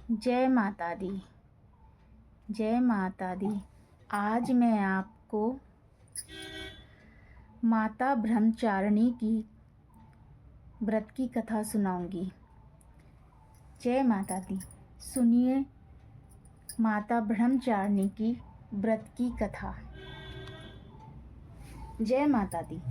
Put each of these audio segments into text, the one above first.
जय माता दी। जय माता दी। आज मैं आपको माता ब्रह्मचारिणी की व्रत की कथा सुनाऊंगी। जय माता दी। सुनिए माता ब्रह्मचारिणी की व्रत की कथा। जय माता दी।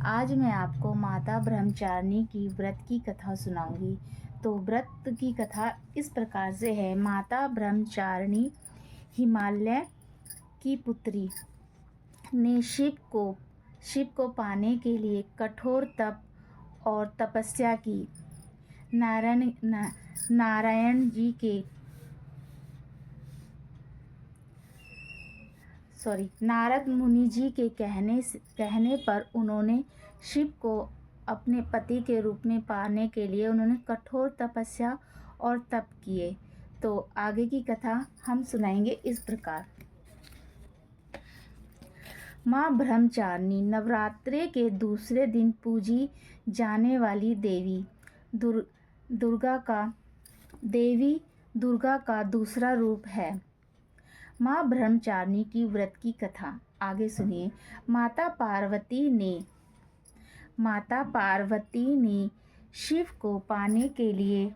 आज मैं आपको माता ब्रह्मचारिणी की व्रत की कथा सुनाऊंगी। तो व्रत की कथा इस प्रकार से है। माता ब्रह्मचारिणी हिमालय की पुत्री ने शिव को पाने के लिए कठोर तप और तपस्या की। नारद मुनि जी के कहने पर उन्होंने शिव को अपने पति के रूप में पाने के लिए उन्होंने कठोर तपस्या और तप किए। तो आगे की कथा हम सुनाएंगे इस प्रकार। माँ ब्रह्मचारिणी नवरात्रे के दूसरे दिन पूजी जाने वाली देवी दुर्गा का दूसरा रूप है। माँ ब्रह्मचारिणी की व्रत की कथा आगे सुनिए। माता पार्वती ने शिव को पाने के लिए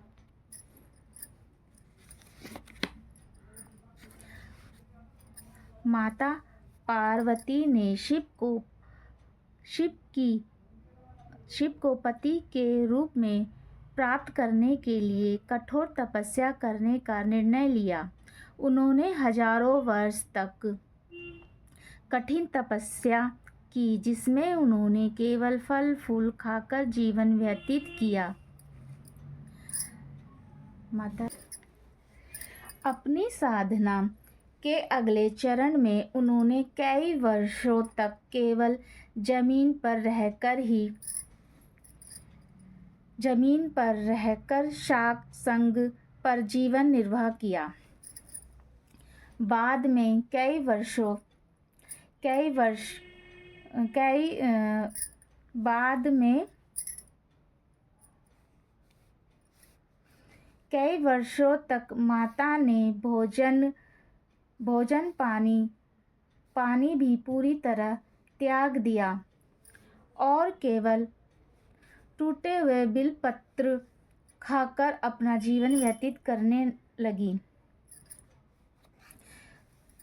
शिव को पति के रूप में प्राप्त करने के लिए कठोर तपस्या करने का निर्णय लिया। उन्होंने हजारों वर्ष तक कठिन तपस्या की, जिसमें उन्होंने केवल फल फूल खाकर जीवन व्यतीत किया। अपनी साधना के अगले चरण में उन्होंने कई वर्षों तक केवल जमीन पर रहकर शाक संग पर जीवन निर्वाह किया। बाद में कई वर्षों तक माता ने भोजन पानी भी पूरी तरह त्याग दिया और केवल टूटे हुए बिलपत्र खाकर अपना जीवन व्यतीत करने लगी।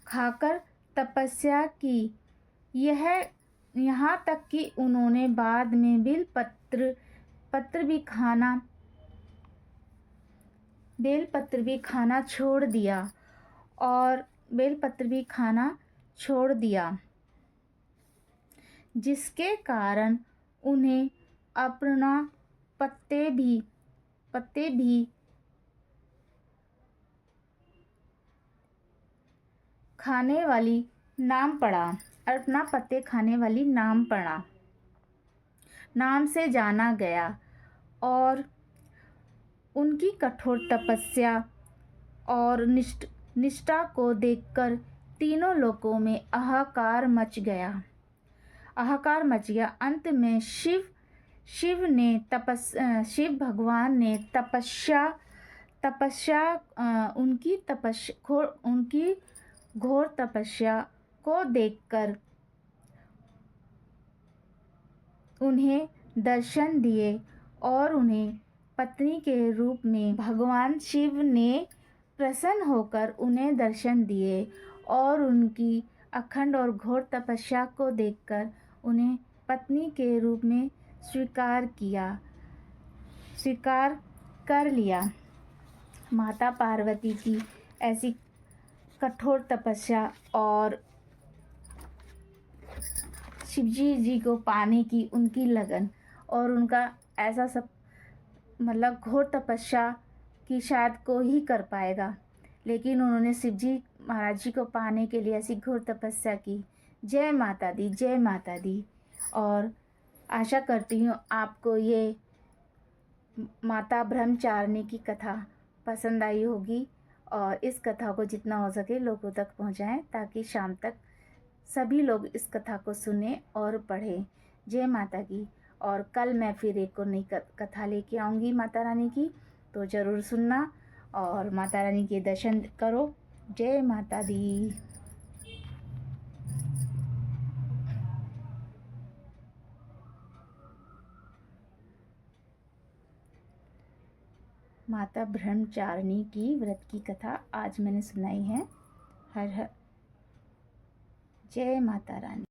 खाकर तपस्या की यहाँ तक कि उन्होंने बाद में बेलपत्र भी खाना छोड़ दिया जिसके कारण उन्हें अपना पत्ते भी खाने वाली नाम से जाना गया। और उनकी कठोर तपस्या और निष्ठा को देखकर तीनों लोकों में हाहाकार मच गया। अंत में शिव भगवान ने उनकी घोर तपस्या को देखकर उन्हें दर्शन दिए और उन्हें पत्नी के रूप में भगवान शिव ने प्रसन्न होकर उन्हें दर्शन दिए और उनकी अखंड और घोर तपस्या को देखकर उन्हें पत्नी के रूप में स्वीकार कर लिया। माता पार्वती की ऐसी कठोर तपस्या और शिवजी जी को पाने की उनकी लगन और उनका ऐसा सब घोर तपस्या की शायद कोई ही कर पाएगा, लेकिन उन्होंने शिवजी महाराज जी को पाने के लिए ऐसी घोर तपस्या की। जय माता दी। जय माता दी। और आशा करती हूँ आपको ये माता ब्रह्मचारिणी की कथा पसंद आई होगी और इस कथा को जितना हो सके लोगों तक पहुँचाएं ताकि शाम तक सभी लोग इस कथा को सुने और पढ़ें। जय माता की। और कल मैं फिर एक और नई कथा लेके आऊँगी माता रानी की, तो ज़रूर सुनना और माता रानी के दर्शन करो। जय माता दी। माता ब्रह्मचारिणी की व्रत की कथा आज मैंने सुनाई है। हर हर जय माता रानी।